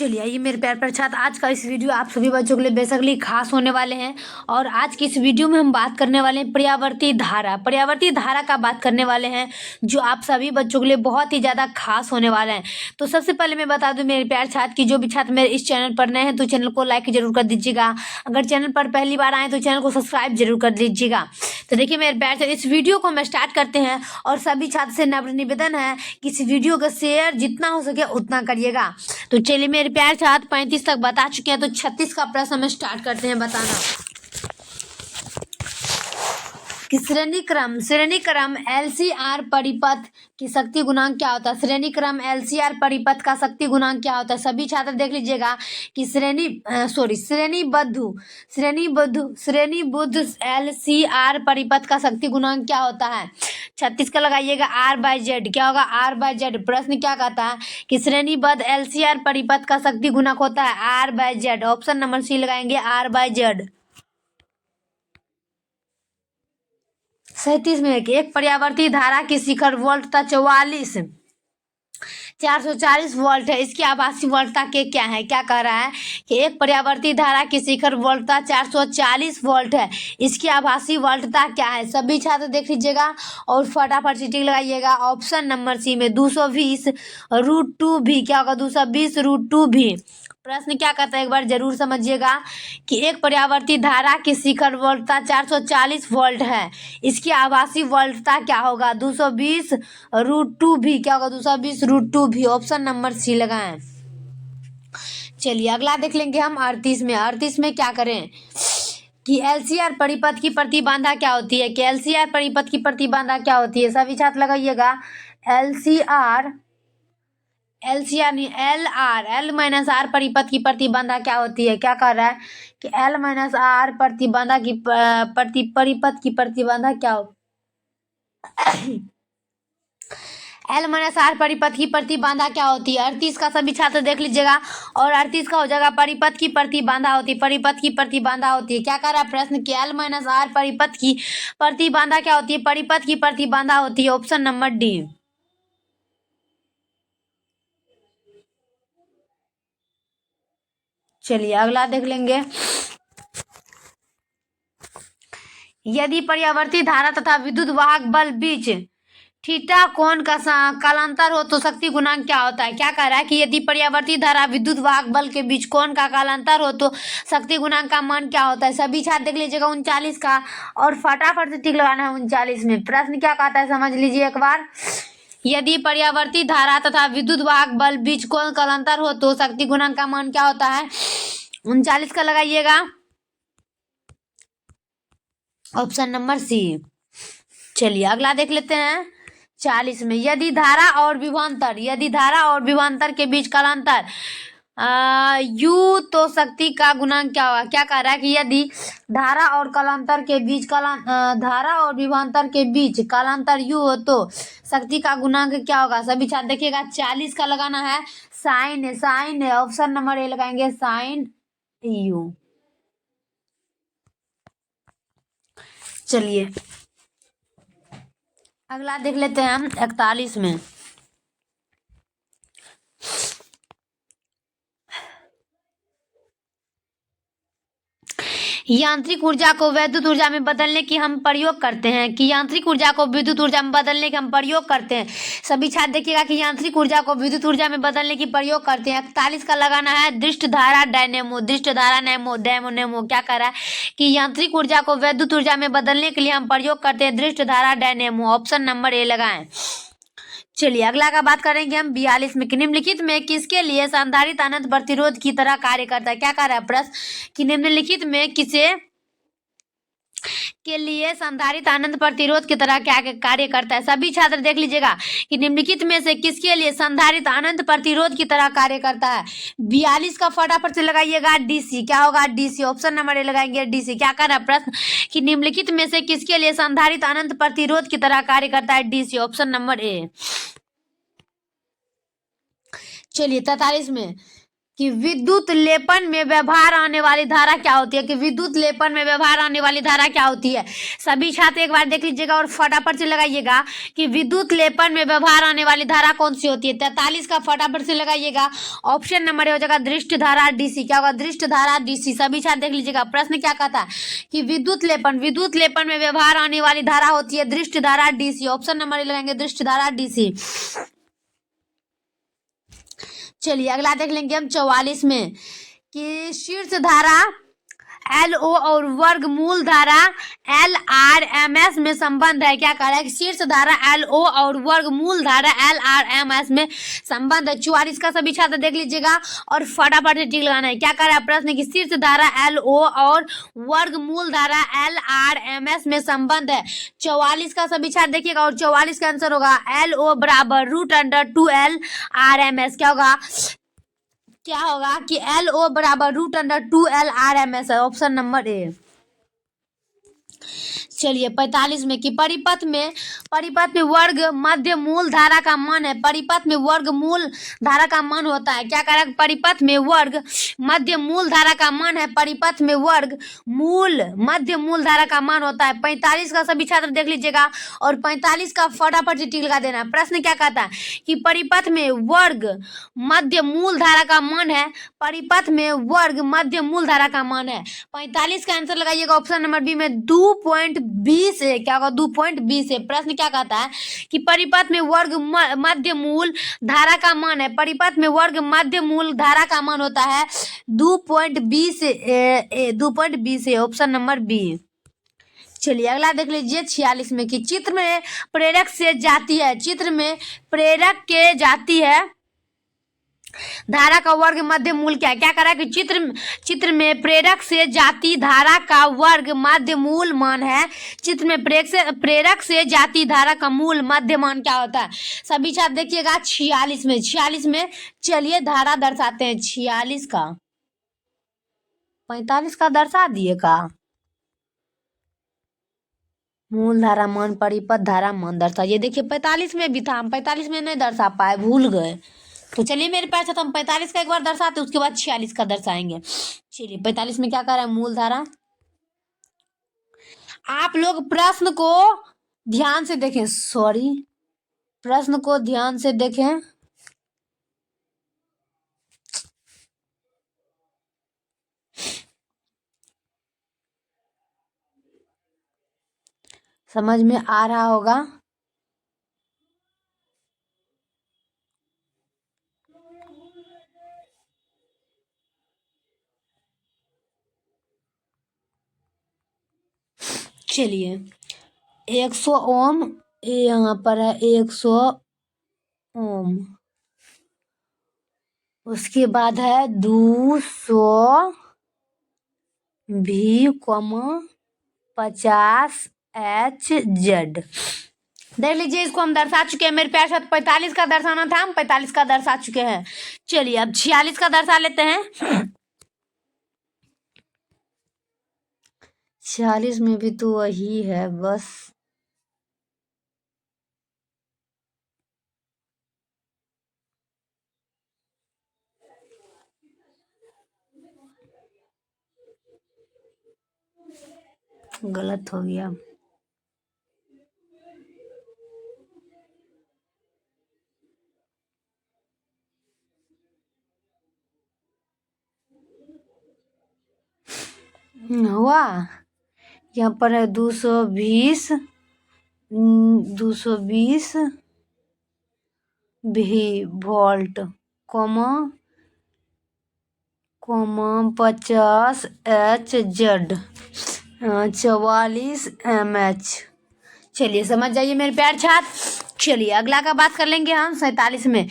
चलिए आइए मेरे प्यार पर छात्र, आज का इस वीडियो आप सभी बच्चों के लिए बेसिकली खास होने वाले हैं। और आज की इस वीडियो में हम बात करने वाले हैं पर्यावर्ती धारा का बात करने वाले हैं, जो आप सभी बच्चों के लिए बहुत ही ज़्यादा खास होने वाला है। तो सबसे पहले मैं बता दूं मेरे प्यार छात्र की जो भी छात्र मेरे इस चैनल पर नए हैं तो चैनल को लाइक जरूर कर दीजिएगा। अगर चैनल पर पहली बार आए तो चैनल को सब्सक्राइब जरूर कर दीजिएगा। तो देखिए मेरे प्यार छात्र, इस वीडियो को हम स्टार्ट करते हैं और सभी छात्र से नम्र निवेदन है कि इस वीडियो का शेयर जितना हो सके उतना करिएगा। तो चलिए मेरे प्यार छात्र 35 तक बता चुके हैं, तो 36 का प्रश्न हम स्टार्ट करते हैं बताना कि श्रेणी क्रम LCR परिपथ की शक्ति गुणांक क्या होता है। श्रेणी क्रम LCR परिपथ का शक्ति गुणांक क्या होता है। सभी छात्र देख लीजिएगा कि श्रेणीबद्ध LCR परिपथ का शक्ति गुणांक क्या होता है। 36 का लगाइएगा R/Z। क्या होगा R/Z। प्रश्न क्या कहता है कि श्रेणीबद्ध LCR परिपथ का शक्ति गुणक होता है R/Z। ऑप्शन नंबर सी लगाएंगे R/Z। 37 में एक पर्यावर्ती धारा की शिखर वोल्टता 440 वोल्ट है, इसकी आभासी वोल्टता के क्या है। क्या कह रहा है कि एक पर्यावर्ती धारा की शिखर वोल्टता 440 वोल्ट है, इसकी आभासी वोल्टता क्या है। सभी छात्र देख लीजिएगा और फटाफट टिक लगाइएगा। ऑप्शन नंबर सी में 220√2 भी। क्या होगा 220√2 भी। प्रश्न क्या कहता है एक बार जरूर समझिएगा कि एक पर्यावर्ती धारा की शिखर वोल्टता 440 वोल्ट है, इसकी आभासी वोल्टता क्या होगा 220√2 भी। क्या होगा 220√2 भी। ऑप्शन नंबर सी लगाएं। चलिए अगला देख लेंगे हम 38 में क्या करें कि LCR परिपथ की प्रतिबाधा क्या होती है। कि LCR परिपथ की प्रतिबाधा क्या होती है। सभी छात्र लगाइएगा LCR नहीं L-R परिपथ की प्रतिबाधा क्या होती है। क्या कह रहा है कि L-R प्रतिबाधा की परिपथ की प्रतिबाधा क्या हो L-R परिपथ की प्रतिबाधा क्या होती है। 38 का सभी छात्र देख लीजिएगा और 38 का हो जाएगा परिपथ की प्रतिबाधा होती है। परिपथ की प्रतिबाधा होती है। क्या कह रहा है प्रश्न कि L-R परिपथ की प्रतिबाधा क्या होती है। परिपथ की प्रतिबाधा होती है। Option number D. चलिए अगला देख लेंगे। यदि पर्यावर्ती धारा तथा विद्युत वाहक बल बीच थीटा कोण का कालांतर हो तो शक्ति गुणांक क्या होता है। क्या कह रहा है कि यदि पर्यावर्ती धारा विद्युत वाहक बल के बीच कोण का कालांतर हो तो शक्ति गुणांक का मान क्या होता है। सभी छात्र देख लीजिएगा 39 का और फटाफट से टिक लगाना है 39 में। प्रश्न क्या कहता है समझ लीजिए एक बार। यदि पर्यावर्ती धारा तथा विद्युत वाहक बल बीच कोण का कालांतर हो तो शक्ति गुणांक का मान क्या होता है। 39 का लगाइएगा। Option number C. चलिए अगला देख लेते हैं 40 में। यदि धारा और विभवांतर के बीच कालांतर U तो शक्ति का गुणांक क्या होगा। क्या कह रहा है कि यदि धारा और विभवांतर के बीच कालांतर U हो तो शक्ति का गुणांक क्या होगा। सभी छात्र देखिएगा 40 का लगाना है साइन है। ऑप्शन नंबर ए लगाएंगे साइन U। चलिए अगला देख लेते हैं हम 41 में। यांत्रिक ऊर्जा को विद्युत ऊर्जा में बदलने की हम प्रयोग करते हैं। सभी छात्र देखिएगा कि यांत्रिक ऊर्जा को विद्युत ऊर्जा में बदलने की प्रयोग करते हैं। 41 का लगाना है दृष्ट धारा डायनेमो। क्या कह रहा है कि यांत्रिक ऊर्जा को विद्युत ऊर्जा में बदलने के लिए हम प्रयोग करते हैं दृष्ट धारा डायनेमो। ऑप्शन नंबर ए लगाएं। चलिए अगला का बात करेंगे हम 42 में। निम्नलिखित में किसके लिए संधारित्र अनंत प्रतिरोध की तरह कार्य करता है। क्या कह रहा है प्रश्न कि निम्नलिखित में किसे के लिए संधारित्र अनंत प्रतिरोध की तरह क्या कार्य करता है। सभी छात्र देख लीजिएगा कि निम्नलिखित में से किसके लिए संधारित्र अनंत प्रतिरोध की तरह कार्य करता है। 42 का फटाफट से लगाइएगा DC। क्या होगा DC। ऑप्शन नंबर ए लगाएंगे DC। क्या कर रहा है प्रश्न कि निम्नलिखित में से किसके लिए संधारित्र अनंत प्रतिरोध की तरह कार्य करता है DC। Option number A. चलिए 43 में कि विद्युत लेपन में व्यवहार आने वाली धारा क्या होती है, कि विद्युत लेपन में व्यवहार आने वाली धारा क्या होती है। सभी छात्र एक बार देख लीजिएगा और फटाफट से लगाइएगा कि विद्युत लेपन में व्यवहार आने वाली धारा कौन सी होती है। 43 का फटाफट से लगाइएगा। ऑप्शन नंबर हो जाएगा दृष्ट धारा डीसी। क्या होगा? दृष्ट धारा डीसी। सभी छात्र देख लीजिएगा प्रश्न क्या कहता है कि विद्युत लेपन में व्यवहार आने वाली धारा होती है दृष्ट धारा डीसी। ऑप्शन नंबर लगाएंगे दृष्ट धारा डीसी। चलिए अगला देख लेंगे हम 44 में कि शीर्ष धारा LO और वर्गमूल धारा LRMS में संबंध है। क्या कह रहा है कि शीर्ष धारा LO और वर्गमूल धारा LRMS में संबंध है। 44 का सभी छात्र देख लीजिएगा और फटाफट से टिक लगाना है। क्या कह रहा है प्रश्न की शीर्ष धारा LO और वर्गमूल धारा LRMS में संबंध है। 44 का सभी छात्र देखिएगा और 44 का आंसर होगा LO बराबर √2L RMS। क्या होगा कि LO बराबर √2L RMS है। Option number A. चलिए 45 में कि परिपथ में वर्ग मध्य मूल धारा का मान है। परिपथ में वर्ग मूल धारा का मान होता है। क्या कह रहा है? परिपथ में वर्ग मध्य मूल धारा का मान है। परिपथ में वर्ग मध्य मूल धारा का मान होता है। 45 का सभी छात्र देख लीजिएगा और 45 का फटाफट से टिक लगा देना। प्रश्न क्या कहता है कि परिपथ में वर्ग मध्य मूल धारा का मान है। परिपथ में वर्ग मध्य मूल धारा का मान है। 45 का आंसर लगाइएगा ऑप्शन नंबर बी में 2.20 है। क्या होगा? 2.20 है। प्रश्न क्या कहता है कि परिपथ में वर्ग मध्य मूल धारा का मान है। परिपथ में वर्ग मध्य मूल धारा का मान होता है 2.20 है। Option number B. चलिए अगला देख लीजिए 46 में कि चित्र में प्रेरक से जाती है। चित्र में प्रेरक के जाती है धारा का वर्ग मध्य मूल क्या है? क्या कह रहा है कि चित्र में प्रेरक से जाती धारा का वर्ग मध्य मूल मान है। चित्र में प्रेरक से जाती धारा का मूल मध्य मान क्या होता है? सभी छात्र देखिएगा 46 में चलिए धारा दर्शाते हैं। 46 का 45 का दर्शा दिए का मूल धारा मान परिपथ धारा मान दर्शा। ये देखिए 45 में भी था, हम 45 में नहीं दर्शा पाए, भूल गए। तो चलिए मेरे पास है तो हम 45 का एक बार दर्शाते उसके बाद 46 का दर्शाएंगे। चलिए 45 में क्या कर रहा है? मूल धारा। आप लोग प्रश्न को ध्यान से देखें। प्रश्न को ध्यान से देखें। समझ में आ रहा होगा। चलिए 100 ओम यहाँ पर है 100 ओम। उसके बाद है 200 भी 50 HZ। देख लीजिए इसको हम दर्शा चुके हैं। मेरे प्यार साथ 45 का दर्शाना था, हम 45 का दर्शा चुके हैं। चलिए अब 46 का दर्शा लेते हैं। 46 में भी तो वही है, बस गलत हो गया। हुआ यहाँ पर है 220 भी वोल्ट 50 HZ 44 mH। चलिए समझ जाइए मेरे प्यार छात्र। चलिए अगला का बात कर लेंगे हम 47 में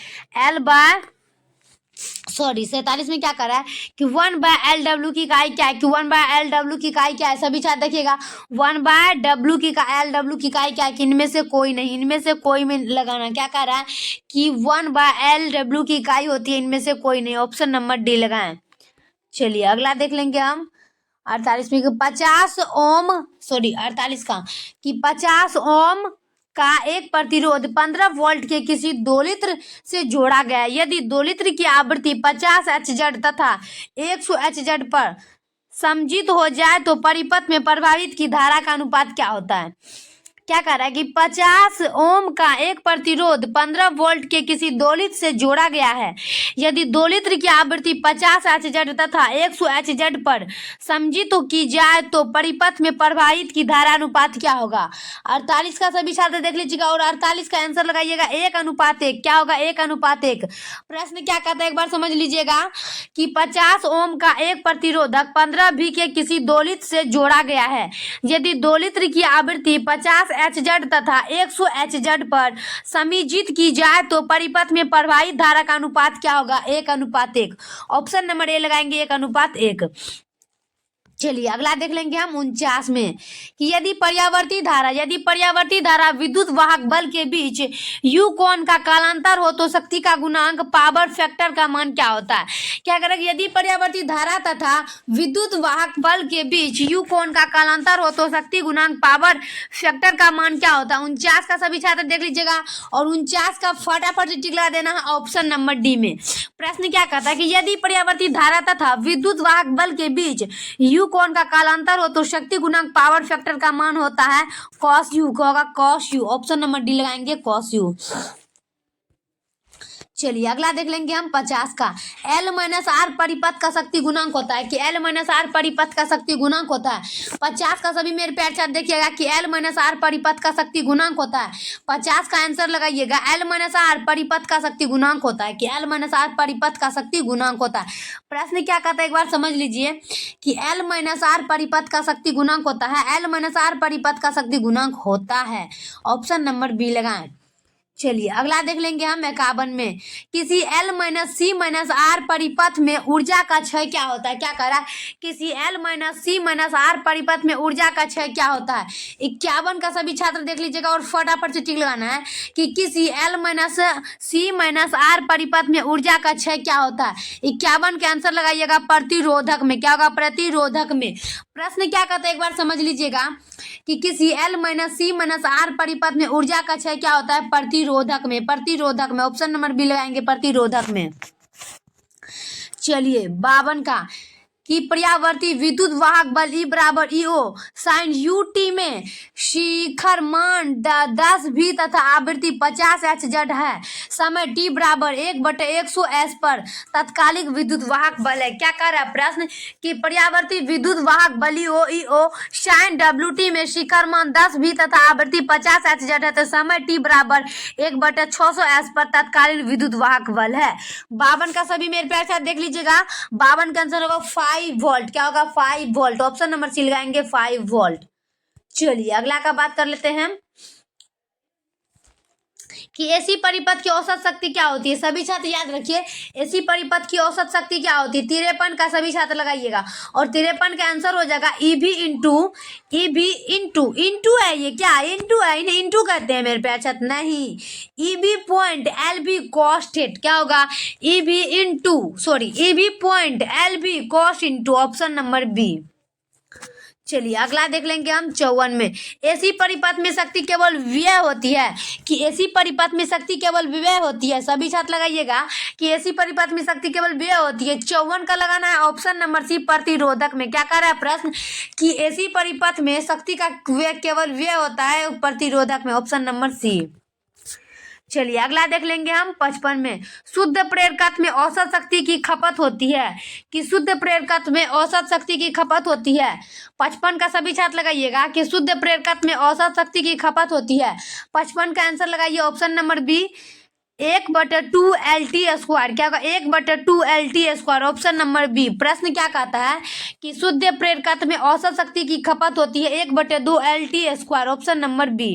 47 में क्या कर रहा है कि 1/LW की इकाई क्या है? कि 1/LW की इकाई क्या है? सभी छात्र देखिएगा 1/LW की इकाई क्या है? कि इनमें से कोई में लगाना। क्या कह रहा है कि 1/LW की इकाई होती है इनमें से कोई नहीं। ऑप्शन नंबर डी लगाएं। चलिए अगला देख लेंगे हम 48 में 50 ओम 48 का कि 50 ओम का एक प्रतिरोध 15 वोल्ट के किसी दोलित्र से जोड़ा गया है। यदि दोलित्र की आवृत्ति 50 HZ तथा 100 HZ पर समजित हो जाए तो परिपथ में प्रवाहित की धारा का अनुपात क्या होता है। क्या कह रहा है कि 50 ओम का एक प्रतिरोध 15 वोल्ट के किसी दोलित्र से जोड़ा गया है। यदि दोलित्र की आवृत्ति 50 HZ तथा 100 HZ पर समजित की जाए तो परिपथ में प्रवाहित की धारा अनुपात क्या होगा। 48 का सभी छात्र देख लीजिएगा और 48 का आंसर लगाइएगा 1:1। क्या होगा 1:1। प्रश्न क्या कहता है एक बार समझ लीजिएगा कि 50 ओम का एक प्रतिरोधक 15 V के किसी दोलित्र से जोड़ा गया है। यदि दोलित्र की आवृत्ति 50 HZ तथा 100 HZ पर समजित की जाए तो परिपथ में प्रवाहित धारा का अनुपात क्या होगा 1:1। ऑप्शन नंबर ए लगाएंगे 1:1। चलिए अगला देख लेंगे हम 49 में कि यदि पर्यावर्ती धारा विद्युत वाहक बल के बीच यू कोण का कालांतर हो तो शक्ति का गुणांक पावर फैक्टर का मान क्या होता है। क्या करेंगे यदि पर्यावर्ती धारा तथा विद्युत वाहक बल के बीच यू कोण का कालांतर हो तो शक्ति गुणांक पावर फैक्टर का मान क्या होता है। 49 का सभी छात्र देख लीजिएगा और 49 का फटाफट से टिक लगा देना है ऑप्शन नंबर डी में। प्रश्न क्या कहता है कि यदि पर्यावर्ती धारा तथा विद्युत वाहक बल के बीच यू कोण का कालांतर हो तो शक्ति गुणांक पावर फैक्टर का मान होता है कॉस यू। क्या होगा cos u. Option number D लगाएंगे कॉस यू। चलिए अगला देख लेंगे हम 50 का L-R परिपथ का शक्ति गुणांक होता है कि L-R परिपथ का शक्ति गुणांक होता है। 50 का सभी मेरे प्यार छात्र देखिएगा कि L-R परिपथ का शक्ति गुणांक होता है। 50 का आंसर लगाइएगा L-R परिपथ का शक्ति गुणांक होता है कि L-R परिपथ का शक्ति गुणांक होता है। प्रश्न क्या कहता है एक बार समझ लीजिए कि L-R परिपथ का शक्ति गुणांक होता है। L-R परिपथ का शक्ति गुणांक होता है। ऑप्शन नंबर बी लगाएं। चलिए अगला देख लेंगे हम 51 में किसी L-C-R परिपथ में ऊर्जा का क्षय क्या होता है। क्या कह रहा है किसी L-C-R परिपथ में ऊर्जा का क्षय क्या होता है। 51 का सभी छात्र देख लीजिएगा और फटाफट से टिक लगाना है कि किसी L-C-R परिपथ में ऊर्जा का क्षय क्या होता है। 51 के आंसर लगाइएगा प्रतिरोधक में। क्या होगा प्रतिरोधक में। प्रश्न क्या कहता है एक बार समझ लीजिएगा कि किसी L-C-R परिपथ में ऊर्जा का क्षय क्या होता है प्रतिरोधक में। ऑप्शन नंबर बी लगाएंगे प्रतिरोधक में। चलिए 52 का कि पर्यावर्ती विद्युत वाहक बल E बराबर EO साइन UT में शिखर मान 10 V तथा आवृत्ति 50 HZ है। समय T बराबर 1/100 S पर तत्कालिक विद्युत वाहक बल है। क्या कह रहा है प्रश्न कि पर्यावर्ती विद्युत वाहक बल EO साइन WT में शिखर मान 10 V तथा आवृत्ति 50 HZ है तो समय T बराबर 1/600 S पर तत्कालीन विद्युत वाहक बल है। 52 का सभी मेरे प्यार साथ देख लीजिएगा। 52 का आंसर होगा 5 वोल्ट। क्या होगा 5 वोल्ट। ऑप्शन नंबर सी लगाएंगे 5 वोल्ट। चलिए अगला का बात कर लेते हैं कि एसी परिपथ की औसत शक्ति क्या होती है। सभी छात्र याद रखिए एसी परिपथ की औसत शक्ति क्या होती है। 53 का सभी छात्र लगाइएगा और 53 का आंसर हो जाएगा ईवी इंटू है। ये क्या इंटू है इन्हें इंटू कहते हैं मेरे प्यार छात्र नहीं। EV point LV cos theta. क्या होगा EV point LV cos into. Option number B. चलिए अगला देख लेंगे हम 54 में एसी परिपथ में शक्ति केवल व्यय होती है कि एसी परिपथ में शक्ति केवल व्यय होती है। सभी छात्र लगाइएगा कि एसी परिपथ में शक्ति केवल व्यय होती है। 54 का लगाना है ऑप्शन नंबर सी प्रतिरोधक में। क्या कह रहा है प्रश्न कि एसी परिपथ में शक्ति का केवल व्यय होता है प्रतिरोधक में। Option number C. चलिए अगला देख लेंगे हम 55 में शुद्ध प्रेरकत्व में औसत शक्ति की खपत होती है कि शुद्ध प्रेरकत्व में औसत शक्ति की खपत होती है। 55 का सभी छात्र लगाइएगा कि शुद्ध प्रेरकत्व में औसत शक्ति की खपत होती है। 55 का आंसर लगाइए ऑप्शन नंबर बी 1/2 LT²। क्या होगा 1/2 LT²। Option number B. प्रश्न क्या कहता है कि शुद्ध प्रेरकत्व में औसत शक्ति की खपत होती है 1/2 LT²। Option number B.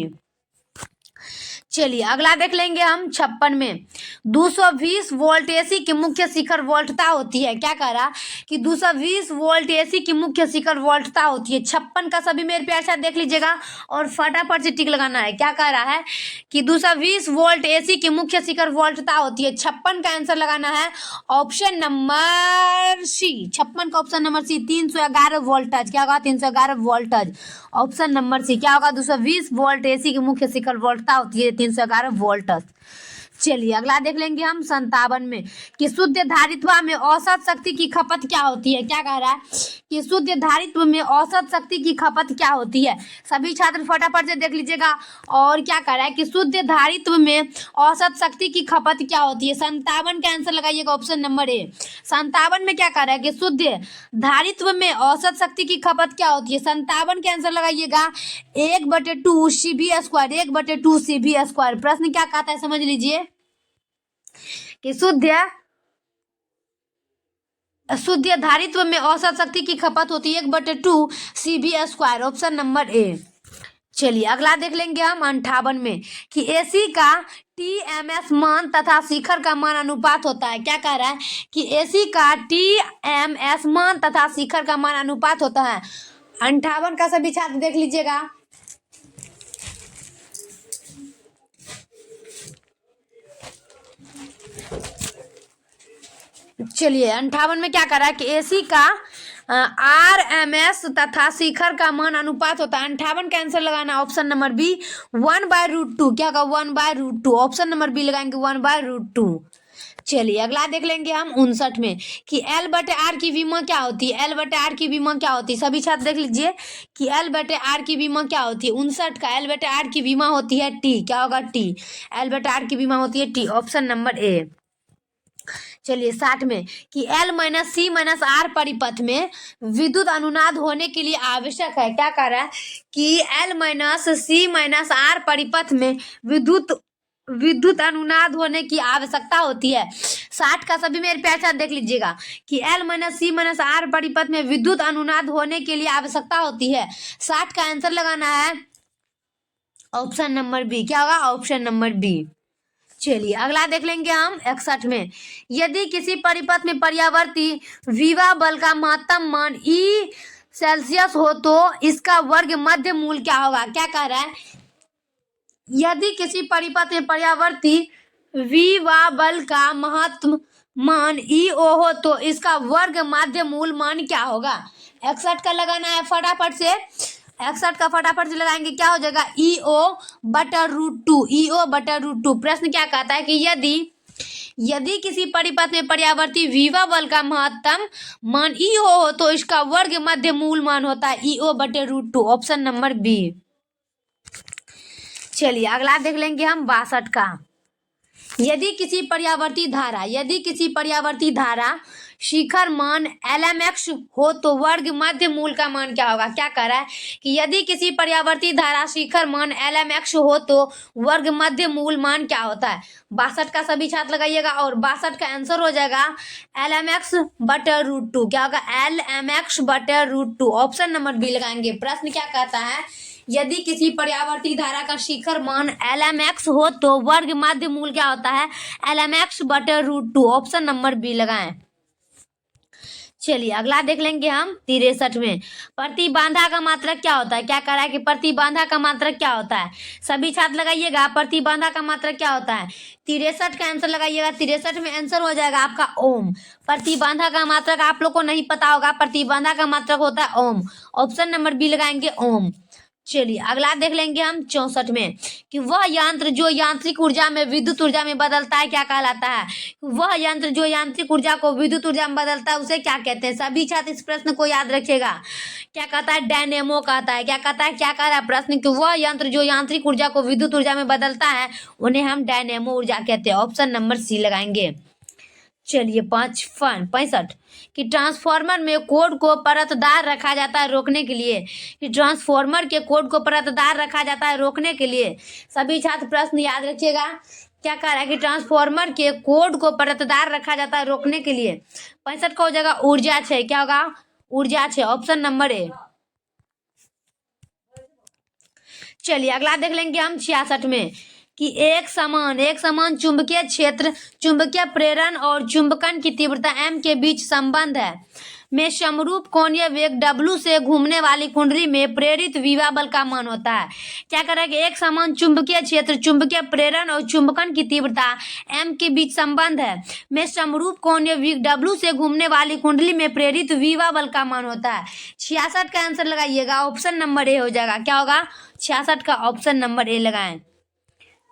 चलिए अगला देख लेंगे हम 56 में 220 वोल्ट एसी की मुख्य शिखर वोल्टता होती है। क्या कह रहा कि 220 वोल्ट एसी की मुख्य शिखर वोल्टता होती है। 56 का सभी मेरे प्यार से देख लीजिएगा और फटाफट से टिक लगाना है। क्या कह रहा है कि 220 वोल्ट एसी की मुख्य शिखर वोल्टता होती है। 56 का आंसर लगाना है ऑप्शन नंबर सी। 56 का ऑप्शन नंबर सी 311 वोल्टेज। क्या होगा 311 वोल्टेज। ऑप्शन नंबर सी क्या होगा 220 वोल्ट एसी की मुख्य शिखर वोल्टता होती है 311 वोल्ट। चलिए अगला देख लेंगे हम 57 में कि शुद्ध धारित्व में औसत शक्ति की खपत क्या होती है। क्या कह रहा है कि शुद्ध धारित्व में औसत शक्ति की खपत क्या होती है। सभी छात्र फटाफट से देख लीजिएगा और क्या कह रहा है कि शुद्ध धारित्व में औसत शक्ति की खपत क्या होती है। 57 का आंसर लगाइएगा ऑप्शन नंबर ए। 57 में क्या कह रहा है कि शुद्ध धारित्व में औसत शक्ति की खपत क्या होती है। 57 के आंसर लगाइएगा 1/2 CV²। 1/2 CV²। प्रश्न क्या कहता है समझ लीजिए कि शुद्ध धारित्व में औसत शक्ति की खपत होती है 1/2 CV²। Option number A. चलिए अगला देख लेंगे हम 58 में कि एसी का TMS मान तथा शिखर का मान अनुपात होता है। क्या कह रहा है कि एसी का TMS मान तथा शिखर का मान अनुपात होता है। 58 का सभी छात्र देख लीजिएगा। चलिए 58 में क्या कर रहा है कि एसी का RMS तथा शिखर का मान अनुपात होता है। 58 का आंसर लगाना ऑप्शन नंबर बी 1/√2। क्या होगा 1/√2। ऑप्शन नंबर बी लगाएंगे 1/√2। चलिए अगला देख लेंगे हम 59 में कि L/R की विमा क्या होती है। L/R की विमा क्या होती है। सभी छात्र देख लीजिए कि L/R की विमा क्या होती है। 59 का L/R की विमा होती है टी। क्या होगा टी। L/R की विमा होती है टी। Option number A. चलिए 60 में कि L-C-R परिपथ में विद्युत अनुनाद होने के लिए आवश्यक है। क्या कह रहा है कि L-C-R परिपथ में विद्युत अनुनाद होने की आवश्यकता होती है। 60 का सभी मेरे प्यार साथ देख लीजिएगा कि L-C-R परिपथ में विद्युत अनुनाद होने के लिए आवश्यकता होती है। 60 का आंसर लगाना है ऑप्शन नंबर बी। क्या होगा ऑप्शन नंबर बी। चलिए अगला देख लेंगे हम 61 में यदि किसी परिपथ में पर्यावर्ती विभव बल का महत्तम मान E हो तो इसका वर्ग मध्य मूल क्या होगा। क्या कह रहा है यदि किसी परिपथ में पर्यावर्ती विभव बल का महत्तम मान EO हो तो इसका वर्ग मध्य मूल मान क्या होगा। 61 का लगाना है फटाफट से। 61 का फटाफट से लगाएंगे क्या हो जाएगा EO/√2। EO/√2। प्रश्न क्या कहता है कि यदि किसी परिपथ में पर्यावर्ती विभव बल का महत्तम मान EO हो तो इसका वर्ग मध्य मूल मान होता है EO/√2। Option number B. चलिए अगला देख लेंगे हम 62 का यदि किसी पर्यावर्ती धारा शिखर मान LMX हो तो वर्ग मध्य मूल का मान क्या होगा। क्या कह रहा है कि यदि किसी पर्यावर्ती धारा शिखर मान LMX हो तो वर्ग मध्य मूल मान क्या होता है। 62 का सभी छात्र लगाइएगा और 62 का आंसर हो जाएगा LMX/√2। क्या होगा LMX/√2। ऑप्शन नंबर बी लगाएंगे। प्रश्न क्या कहता है यदि किसी पर्यावर्ती धारा का शिखर मान LMX हो तो वर्ग मध्य मूल क्या होता है LMX/√2। ऑप्शन नंबर बी लगाएं। चलिए अगला देख लेंगे हम 63 में प्रतिबाधा का मात्रक क्या होता है। क्या कह रहा है कि प्रतिबाधा का मात्रक क्या होता है। सभी छात्र लगाइएगा प्रतिबाधा का मात्रक क्या होता है। 63 का आंसर लगाइएगा। 63 में आंसर हो जाएगा आपका ओम। प्रतिबाधा का मात्रक आप लोग को नहीं पता होगा। प्रतिबाधा का मात्रक होता है ओम। ऑप्शन नंबर बी लगाएंगे ओम। चलिए अगला देख लेंगे हम 64 में कि वह यंत्र जो यांत्रिक ऊर्जा में विद्युत ऊर्जा में बदलता है क्या कहलाता है। वह यंत्र जो यांत्रिक ऊर्जा को विद्युत ऊर्जा में बदलता है उसे क्या कहते हैं। सभी छात्र इस प्रश्न को याद रखिएगा। क्या कहता है डायनेमो कहता है। क्या कहता है क्या कह रहा है प्रश्न कि वह यंत्र जो यांत्रिक ऊर्जा को विद्युत ऊर्जा में बदलता है उन्हें हम डायनेमो ऊर्जा कहते हैं। ऑप्शन नंबर सी लगाएंगे। चलिए 65 कि ट्रांसफार्मर में कोड को परतदार रखा जाता है रोकने के लिए। कि ट्रांसफार्मर के कोड को परतदार रखा जाता है रोकने के लिए। सभी छात्र प्रश्न याद रखिएगा। क्या कह रहा है कि ट्रांसफार्मर के कोड को परतदार रखा जाता है रोकने के लिए। 65 का हो जाएगा ऊर्जा 6। क्या होगा ऊर्जा 6। Option number A. चलिए अगला देख लेंगे हम 66 में कि एक समान चुंबकीय क्षेत्र, चुंबकीय प्रेरण और चुंबकन की तीव्रता m के बीच संबंध है में समरूप कोणीय वेग W से घूमने वाली कुंडली में प्रेरित विभव बल का मान होता है। क्या कर रहा है कि एक समान चुंबकीय क्षेत्र, चुंबकीय प्रेरण और चुंबकन की तीव्रता m के बीच संबंध है में समरूप कोणीय वेग W से घूमने वाली कुंडली में प्रेरित विभव बल का मान होता है। 66 का आंसर लगाइएगा, ऑप्शन नंबर ए हो जाएगा। क्या होगा? 66 का ऑप्शन नंबर ए लगाएं।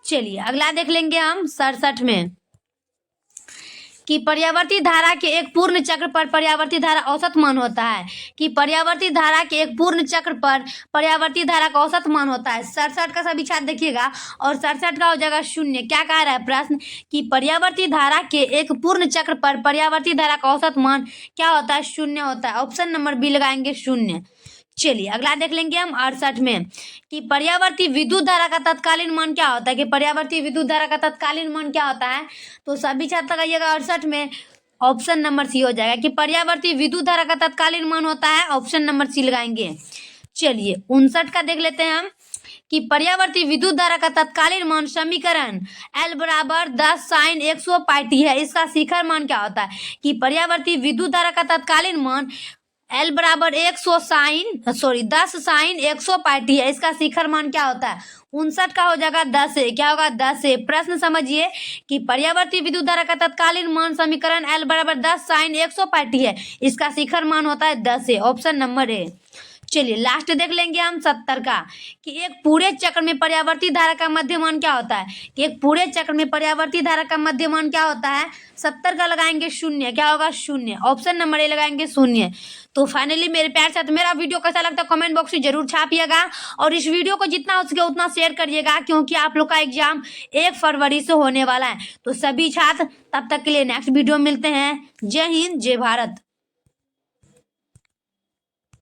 चलिए अगला देख लेंगे हम 67 में कि पर्यावर्ती धारा के एक पूर्ण चक्र पर पर्यावर्ती धारा औसत मान होता है। कि पर्यावर्ती धारा के एक पूर्ण चक्र पर पर्यावर्ती धारा का औसत मान होता है। 67 का सभी छात्र देखिएगा और 67 का हो जाएगा 0। क्या कह रहा है प्रश्न कि पर्यावर्ती धारा के एक पूर्ण चक्र पर पर्यावर्ती धारा का औसत मान क्या होता है? 0 होता है। ऑप्शन नंबर बी लगाएंगे 0। चलिए अगला देख लेंगे हम 68 में कि पर्यावर्ती विद्युत धारा का तत्कालीन मान क्या होता है। कि पर्यावर्ती विद्युत धारा का तत्कालीन मान क्या होता है? तो सभी छात्र लगाइएगा 68 में, ऑप्शन नंबर सी हो जाएगा कि पर्यावर्ती विद्युत धारा का तत्कालीन मान होता है। ऑप्शन नंबर सी लगाएंगे। चलिए 59 का देख लेते हैं हम कि पर्यावर्ती विद्युत धारा का तत्कालीन मान समीकरण L बराबर 10 sin 100 πt है। इसका शिखर मान क्या होता है? कि पर्यावर्ती विद्युत धारा का तत्कालीन मान L बराबर 10 sin 100 πt है। इसका शिखर मान क्या होता है? 59 का हो जाएगा 10 है। क्या होगा? 10 है। प्रश्न समझिए कि पर्यावर्ती विद्युत धारा का तत्कालीन मान समीकरण L बराबर 10 sin 100 πt है। इसका शिखर मान होता है 10 है। Option number A. चलिए लास्ट देख लेंगे हम 70 का कि एक पूरे चक्र में पर्यावर्ती धारा का मध्य मान क्या होता है। कि एक पूरे चक्र में पर्यावर्ती धारा का मध्य मान क्या होता है? 70 का लगाएंगे 0। क्या होगा? 0। ऑप्शन नंबर ए लगाएंगे 0। तो फाइनली मेरे प्यार साथ मेरा वीडियो कैसा लगता है कमेंट बॉक्स में जरूर छापिएगा और इस वीडियो को जितना हो सके उतना शेयर करिएगा, क्योंकि आप लोग का एग्जाम 1 फरवरी से होने वाला है। तो सभी छात्र तब तक के लिए नेक्स्ट वीडियो मिलते हैं। जय हिंद, जय भारत।